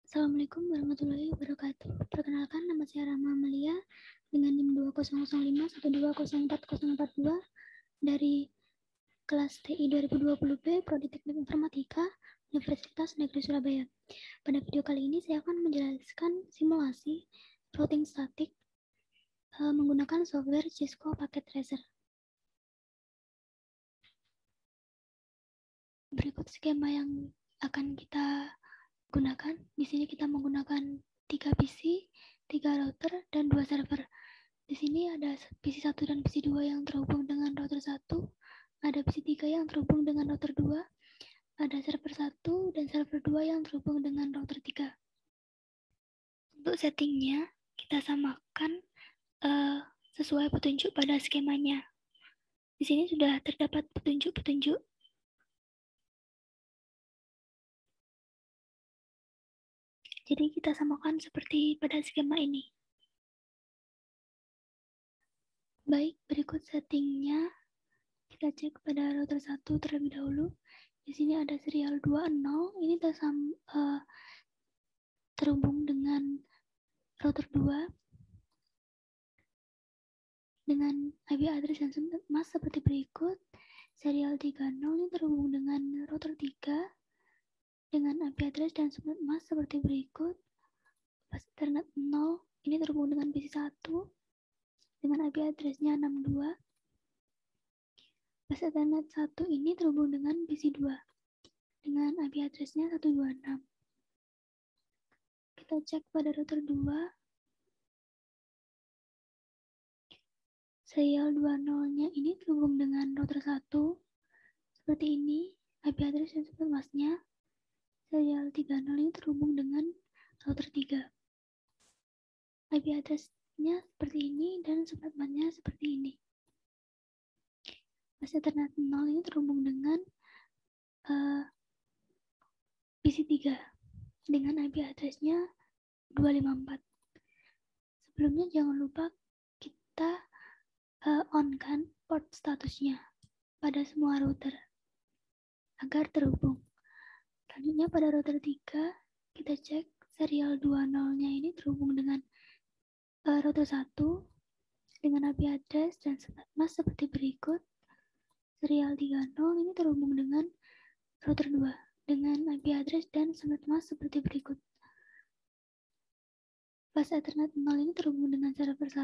Assalamualaikum warahmatullahi wabarakatuh. Perkenalkan, nama saya Rama Amalia dengan NIM 200512040042 dari kelas TI 2020B Prodi Teknik Informatika Universitas Negeri Surabaya. Pada video kali ini saya akan menjelaskan simulasi routing statik menggunakan software Cisco Packet Tracer. Berikut skema yang akan kita gunakan. Di sini kita menggunakan 3 PC, 3 router, dan 2 server. Di sini ada PC 1 dan PC 2 yang terhubung dengan router 1, ada PC 3 yang terhubung dengan router 2, ada server 1 dan server 2 yang terhubung dengan router 3. Untuk settingnya, kita samakan sesuai petunjuk pada skemanya. Di sini sudah terdapat petunjuk-petunjuk. Jadi kita samakan seperti pada skema ini. Baik, berikut settingnya. Kita cek pada router 1 terlebih dahulu. Di sini ada serial 20, ini terhubung dengan router 2 dengan IP address dan subnet mask seperti berikut. Serial 30 ini terhubung dengan router 3 dengan IP address dan subnet mask seperti berikut. Bus Ethernet 0 ini terhubung dengan PC 1 dengan IP address-nya 62. Bus Ethernet 1 ini terhubung dengan PC 2 dengan IP address-nya 126. Kita cek pada router 2. Serial 20-nya ini terhubung dengan router 1 seperti ini, IP address dan subnet masknya. Serial 30 ini terhubung dengan router 3. IP address-nya seperti ini dan subnet masknya seperti ini. Bus Ethernet 0 ini terhubung dengan PC 3 dengan IP address-nya 254. Sebelumnya jangan lupa kita on-kan port statusnya pada semua router agar terhubung. Selanjutnya pada router 3 kita cek serial 20-nya ini terhubung dengan router 1 dengan IP address dan subnet mask seperti berikut. Serial 30 ini terhubung dengan router 2 dengan IP address dan subnet mask seperti berikut. Bus Ethernet 0 ini terhubung dengan server 1,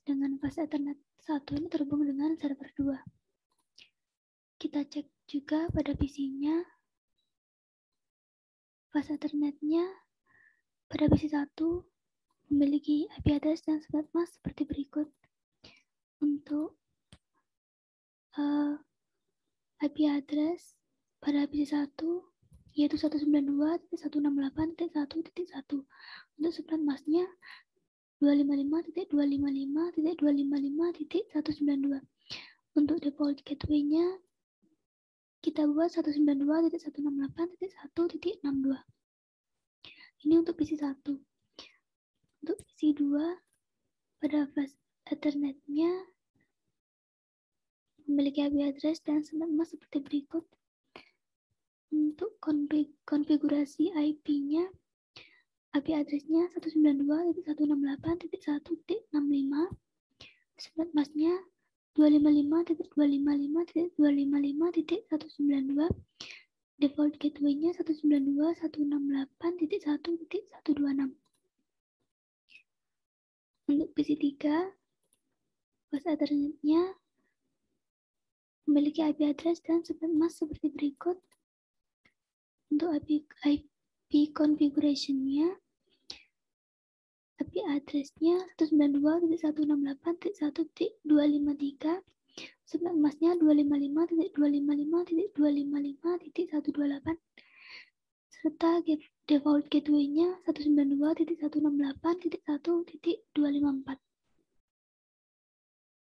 sedangkan bus Ethernet 1 ini terhubung dengan server 2. Kita cek juga pada PC-nya, bus Ethernet-nya pada PC 1 memiliki IP address dan subnet mask seperti berikut. Untuk IP address pada PC 1 yaitu 192.168.1.1. Untuk subnet masknya 255.255.255.192. Untuk default gateway-nya kita buat 192.168.1.62. Ini untuk PC 1. Untuk PC 2 pada bus Ethernet-nya memiliki IP address dan subnet mask seperti berikut. Untuk konfigurasi IP-nya, IP address-nya 192.168.1.65, subnet masknya 255.255.255.192, default gateway-nya 192.168.1.126. Untuk PC 3, bus Ethernet-nya memiliki IP address dan subnet mask seperti berikut. Untuk IP configuration-nya, IP address-nya 192.168.1.253, subnet masknya 255.255.255.128, serta default gateway-nya 192.168.1.254.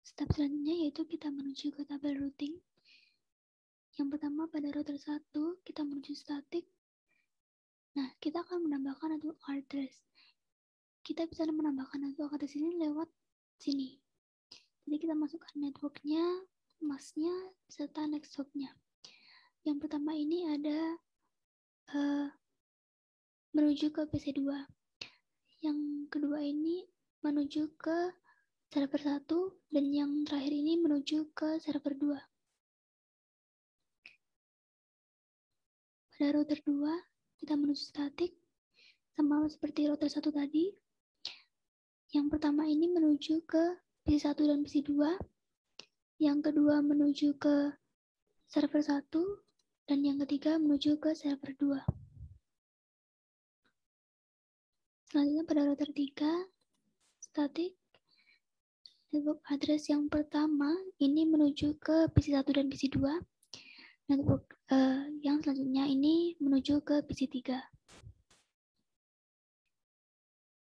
Step selanjutnya yaitu kita menuju ke tabel routing. Yang pertama pada router 1 kita menuju static. Nah, kita akan menambahkan network address. Kita bisa menambahkan network address ini lewat sini. Jadi kita masukkan networknya, masknya, serta next hop-nya. Yang pertama ini ada menuju ke PC2. Yang kedua ini menuju ke server 1, dan yang terakhir ini menuju ke server 2. Pada router 2, kita menuju statik, sama seperti router 1 tadi. Yang pertama ini menuju ke PC1 dan PC2. Yang kedua menuju ke server 1, dan yang ketiga menuju ke server 2. Selanjutnya pada router 3, statik, network address yang pertama ini menuju ke PC1 dan PC2. Network yang selanjutnya ini menuju ke PC3.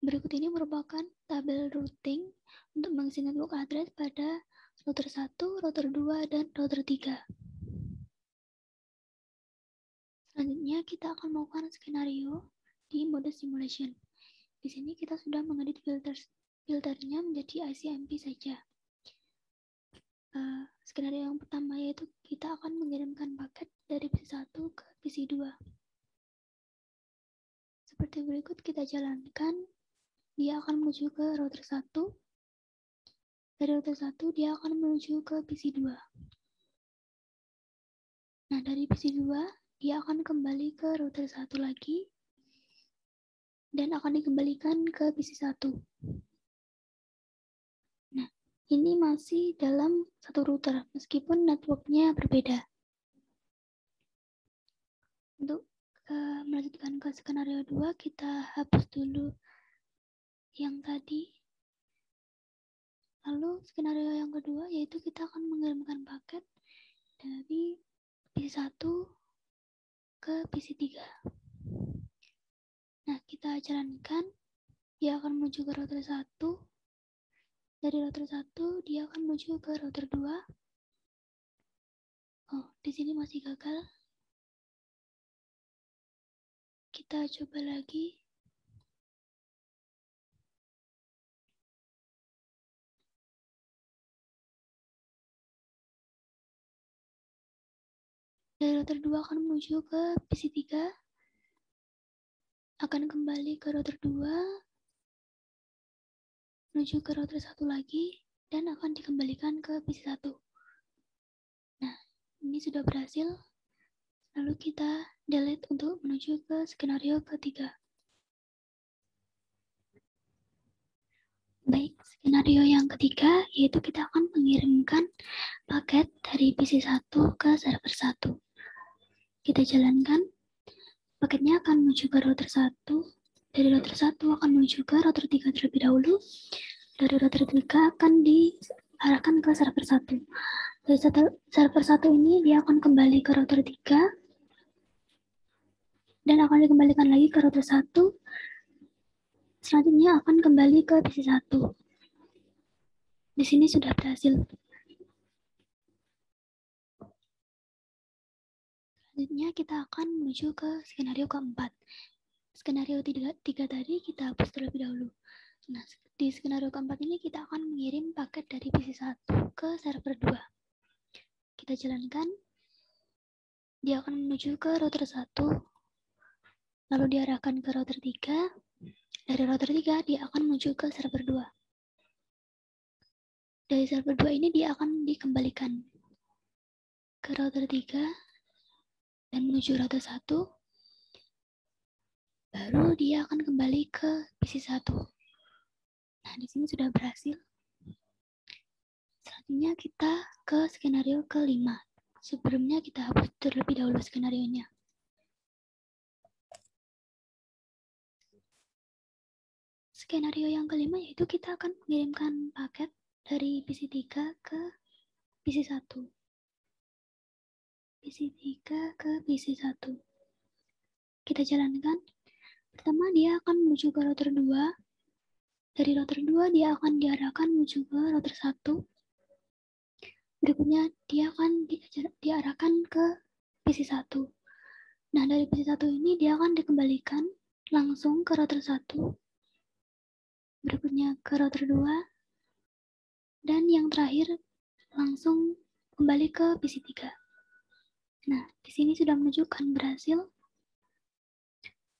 Berikut ini merupakan tabel routing untuk mengisi network address pada router 1, router 2, dan router 3. Selanjutnya kita akan melakukan skenario di mode simulation. Di sini kita sudah mengedit filternya menjadi ICMP saja. Skenario yang pertama yaitu kita akan mengirimkan paket dari PC1 ke PC2. Seperti berikut kita jalankan. Dia akan menuju ke router 1. Dari router 1 dia akan menuju ke PC2. Nah, dari PC2 dia akan kembali ke router 1 lagi dan akan dikembalikan ke PC1. Nah, ini masih dalam satu router meskipun networknya berbeda. Untuk melanjutkan ke skenario 2, kita hapus dulu yang tadi. Lalu skenario yang kedua yaitu kita akan mengirimkan paket dari PC1 ke PC3. Nah, kita jalankan. Dia akan menuju ke router 1. Dari router 1 dia akan menuju ke router 2. Oh, di sini masih gagal. Kita coba lagi. Dari router 2 akan menuju ke PC3, akan kembali ke router 2, menuju ke router 1 lagi, dan akan dikembalikan ke PC1. Nah, ini sudah berhasil. Lalu kita delete untuk menuju ke skenario ketiga. Baik, skenario yang ketiga yaitu kita akan mengirimkan paket dari PC1 ke server 1. Kita jalankan. Paketnya akan menuju ke router 1. Dari router 1 akan menuju ke router 3 terlebih dahulu. Dari router 3 akan diarahkan ke server 1. Dari server 1 ini dia akan kembali ke router 3 dan akan dikembalikan lagi ke router 1. Selanjutnya akan kembali ke PC1. Di sini sudah berhasil. Selanjutnya kita akan menuju ke skenario keempat. Skenario 3 tadi kita hapus terlebih dahulu. Nah, di skenario keempat ini kita akan mengirim paket dari PC1 ke server 2. Kita jalankan. Dia akan menuju ke router 1, lalu diarahkan ke router 3. Dari router 3 dia akan menuju ke server 2. Dari server 2 ini dia akan dikembalikan ke router 3 dan menuju router 1. Baru dia akan kembali ke PC1. Nah, di sini sudah berhasil. Selanjutnya kita ke skenario kelima. Sebelumnya kita hapus terlebih dahulu skenario-nya. Skenario yang kelima yaitu kita akan mengirimkan paket dari PC3 ke PC1. PC3 ke PC1. Kita jalankan. Pertama dia akan menuju ke router 2. Dari router 2 dia akan diarahkan menuju ke router 1. Berikutnya dia akan diarahkan ke PC1. Nah, dari PC1 ini dia akan dikembalikan langsung ke router 1. Berikutnya ke router 2. Dan yang terakhir langsung kembali ke PC3. Nah, di sini sudah menunjukkan berhasil.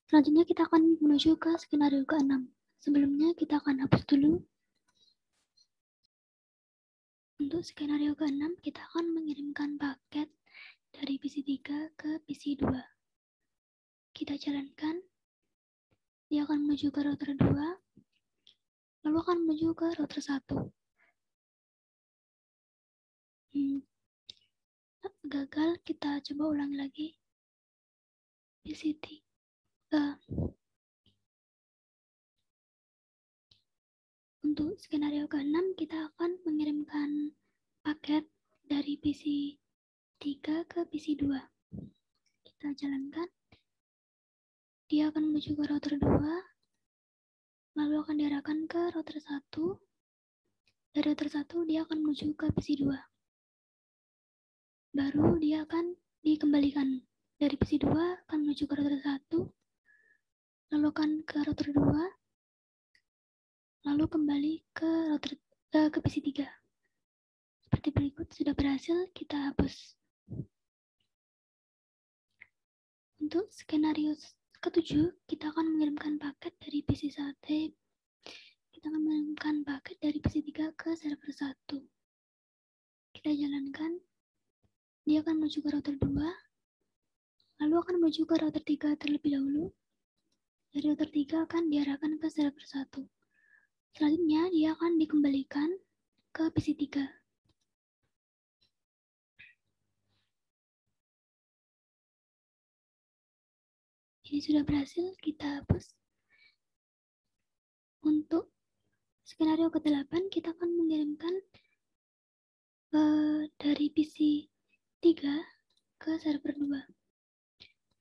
Selanjutnya kita akan menuju ke skenario ke-6. Sebelumnya kita akan hapus dulu. Untuk skenario ke-6, kita akan mengirimkan paket dari PC3 ke PC2. Kita jalankan. Dia akan menuju ke router 2, lalu akan menuju ke router 1. Gagal, kita coba ulangi lagi. PC3. Untuk skenario ke-6, kita akan mengirimkan paket dari PC3 ke PC2. Kita jalankan. Dia akan menuju ke router 2, lalu akan diarahkan ke router 1. Dari router 1, dia akan menuju ke PC2. Baru dia akan dikembalikan. Dari PC2 akan menuju ke router 1, lalu akan ke router 2, lalu kembali ke router ke PC3. Seperti berikut, sudah berhasil, kita hapus. Untuk skenario ke-7, kita akan mengirimkan paket dari PC1. Kita akan mengirimkan paket dari PC3 ke server 1. Kita jalankan. Dia akan menuju ke router 2, lalu akan menuju ke router 3 terlebih dahulu. Dari router 3 akan diarahkan ke server 1. Selanjutnya, dia akan dikembalikan ke PC3. Ini sudah berhasil, kita hapus. Untuk skenario ke-8, kita akan mengirimkan dari PC3 ke server 2.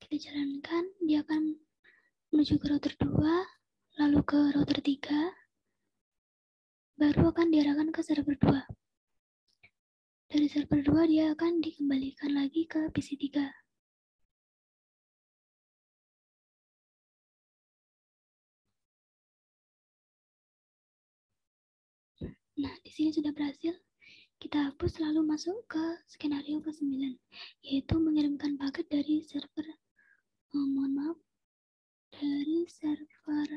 Kita jalankan, dia akan menuju ke router 2, lalu ke router 3, baru akan diarahkan ke server 2. Dari server 2, dia akan dikembalikan lagi ke PC3. Nah, di sini sudah berhasil. Kita hapus lalu masuk ke skenario ke-9, yaitu mengirimkan paket dari server, dari server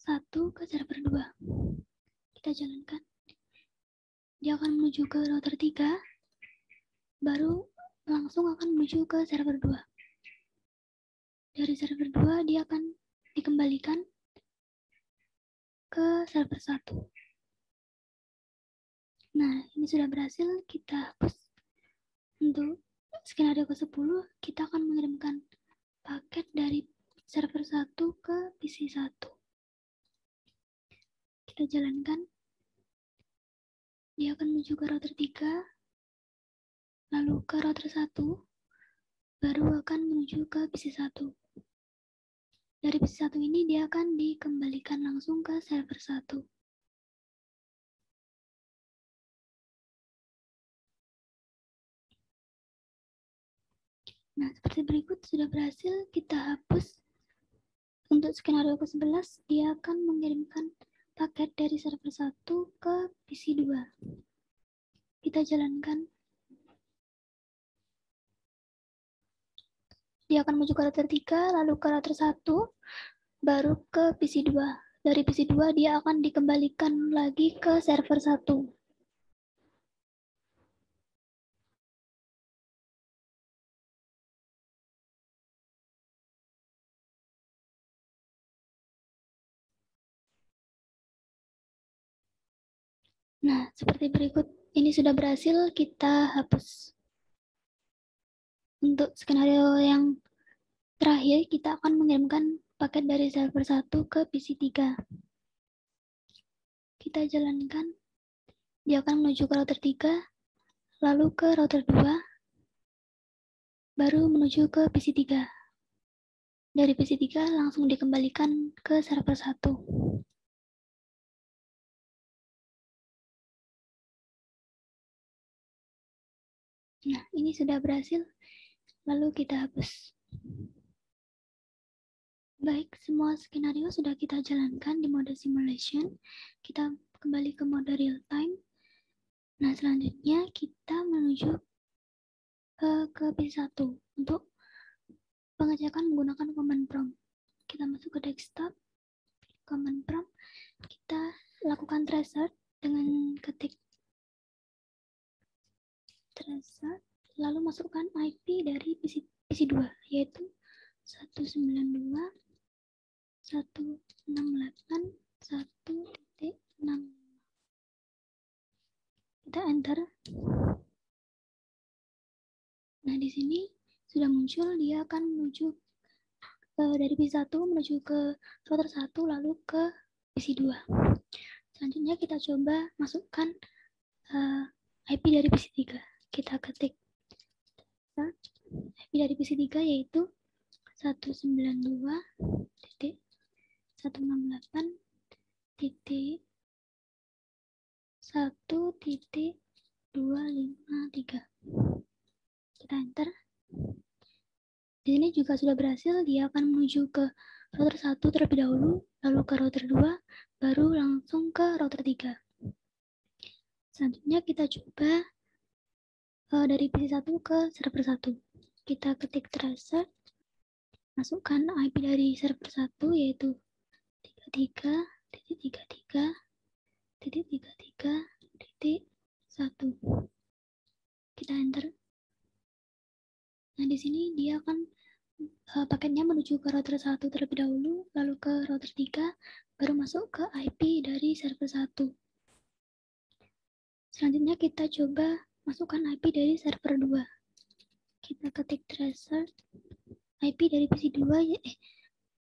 1 ke server 2. Kita jalankan. Dia akan menuju ke router 3, baru langsung akan menuju ke server 2. Dari server 2, dia akan dikembalikan ke server 1. Nah, ini sudah berhasil, kita hapus. Untuk skenario ke-10, kita akan mengirimkan paket dari server 1 ke PC1. Kita jalankan. Dia akan menuju ke router 3, lalu ke router 1, baru akan menuju ke PC1. Dari PC1 ini dia akan dikembalikan langsung ke server 1. Nah, seperti berikut, sudah berhasil, kita hapus. Untuk skenario ke-11, dia akan mengirimkan paket dari server 1 ke PC2. Kita jalankan. Dia akan menuju ke router 3, lalu ke router 1, baru ke PC2. Dari PC2, dia akan dikembalikan lagi ke server 1. Nah, seperti berikut. Ini sudah berhasil, kita hapus. Untuk skenario yang terakhir, kita akan mengirimkan paket dari server 1 ke PC3. Kita jalankan. Dia akan menuju ke router 3, lalu ke router 2, baru menuju ke PC3. Dari PC3 langsung dikembalikan ke server 1. Nah, ini sudah berhasil. Lalu kita hapus. Baik, semua skenario sudah kita jalankan di mode simulation. Kita kembali ke mode real time. Nah, selanjutnya kita menuju ke PC1 untuk pengecekan menggunakan command prompt. Kita masuk ke desktop, command prompt, kita lakukan tracer dengan ketik tracer, lalu masukkan IP dari PC2, yaitu 192.168.1.6. Kita enter. Nah, di sini sudah muncul, dia akan menuju dari PC1 menuju ke router 1 lalu ke PC2. Selanjutnya kita coba masukkan IP dari PC3. Kita ketik IP dari PC3 yaitu 192.168.1.253. Kita enter. Di sini juga sudah berhasil, dia akan menuju ke router 1 terlebih dahulu, lalu ke router 2, baru langsung ke router 3. Selanjutnya kita coba dari PC1 ke server 1. Kita ketik tracer, masukkan IP dari server 1 yaitu 33.33.33.1. Kita enter. Nah, di sini dia akan paketnya menuju ke router 1 terlebih dahulu, lalu ke router 3, baru masuk ke IP dari server 1. Selanjutnya kita coba masukkan IP dari server 2. Kita ketik tracer IP dari PC2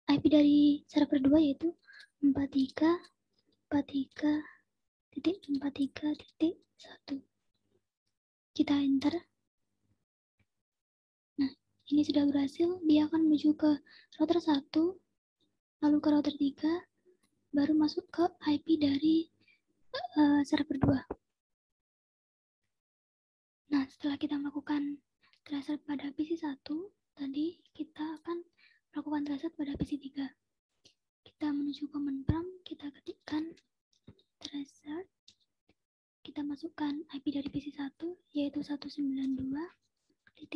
IP dari server 2 yaitu 43.43.1. Kita enter. Nah, ini sudah berhasil, dia akan menuju ke router 1, lalu ke router 3, baru masuk ke IP dari server 2. Nah, setelah kita melakukan tracer pada PC1, tadi kita akan melakukan tracer pada PC3. Kita menuju command prompt, kita ketikkan tracer, kita masukkan IP dari PC1 yaitu 192.168.1.1.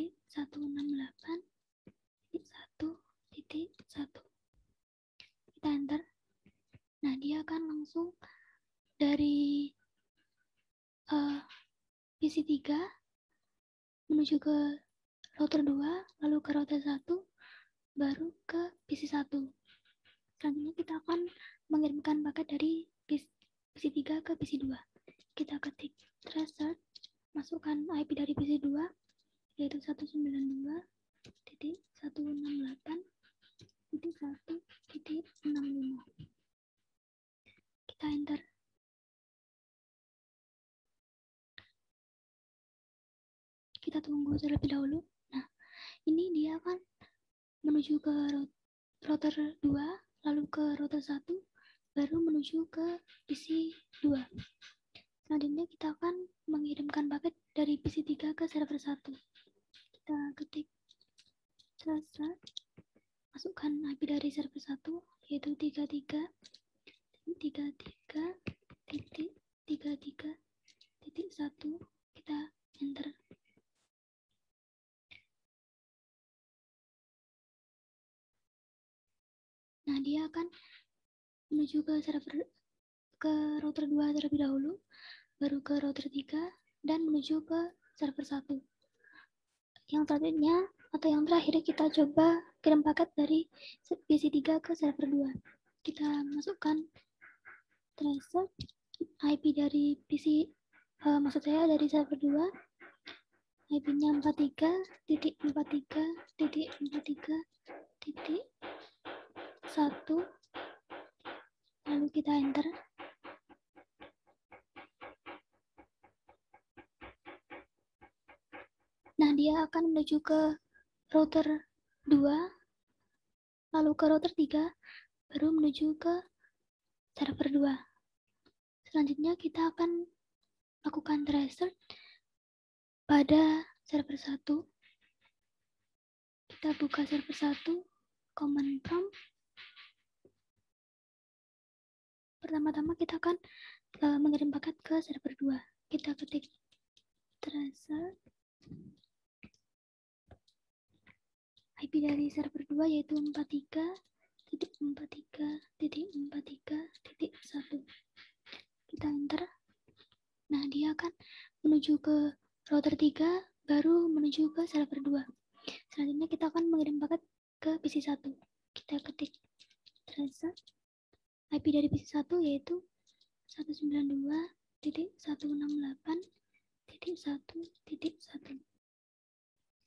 Kita enter. Nah, dia akan langsung dari PC3 menuju ke router 2, lalu ke router 1, baru ke PC1. Selanjutnya kita akan mengirimkan paket dari PC3 ke PC2. Kita ketik tracer, masukkan IP dari PC2 yaitu 192.168.1.65. Kita enter. Kita tunggu terlebih dahulu. Nah, ini dia akan menuju ke router 2, lalu ke router 1, baru menuju ke PC2. Selanjutnya kita akan mengirimkan paket dari PC3 ke server 1. Kita ketik tracer, masukkan IP dari server 1 yaitu 33.33.1. Kita enter. Nah, dia akan menuju ke router 2 terlebih dahulu, baru ke router 3, dan menuju ke server 1. Yang selanjutnya atau yang terakhir kita coba kirim paket dari PC3 ke server 2. Kita masukkan tracer IP dari PC, maksud saya dari server 2, IP-nya 43.43.43.1, lalu kita enter. Nah, dia akan menuju ke router 2, lalu ke router 3, baru menuju ke server 2. Selanjutnya kita akan lakukan tracer pada server 1. Kita buka server 1, command prompt. Pertama-tama kita akan mengirim paket ke server 2. kita ketik tracer IP dari server 2 yaitu 43.43.43.1. Kita enter. Nah, dia akan menuju ke router 3, baru menuju ke server 2. Selanjutnya kita akan mengirim paket ke PC 1. Kita ketik tracer IP dari PC 1 yaitu 192.168.1.1.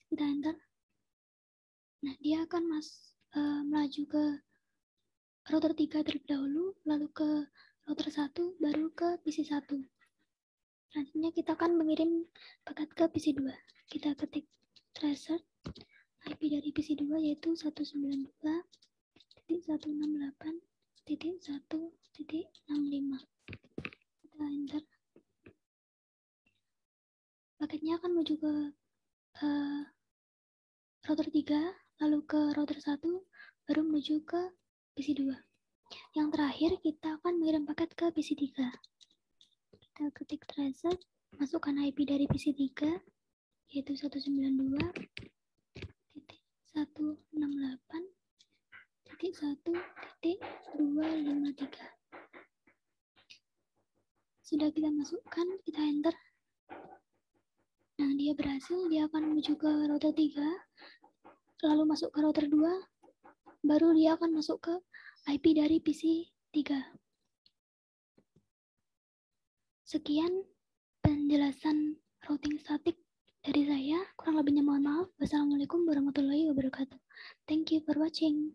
Kita enter. Nah, dia akan melaju ke router 3 terlebih dahulu, lalu ke router 1, baru ke PC 1. Selanjutnya kita akan mengirim paket ke PC 2. Kita ketik tracer IP dari PC 2 yaitu 192.168.1.65. Kita enter. Paketnya akan menuju ke router 3, lalu ke router 1, baru menuju ke PC 2. Yang terakhir kita akan mengirim paket ke PC 3. Kita ketik tracer, masukkan IP dari PC 3 yaitu 192.168.1.253. Sudah kita masukkan, kita enter. Nah, dia berhasil, dia akan menuju ke router 3, lalu masuk ke router 2, baru dia akan masuk ke IP dari PC 3. Sekian penjelasan routing statik dari saya. Kurang lebihnya mohon maaf. Wassalamualaikum warahmatullahi wabarakatuh. Thank you for watching.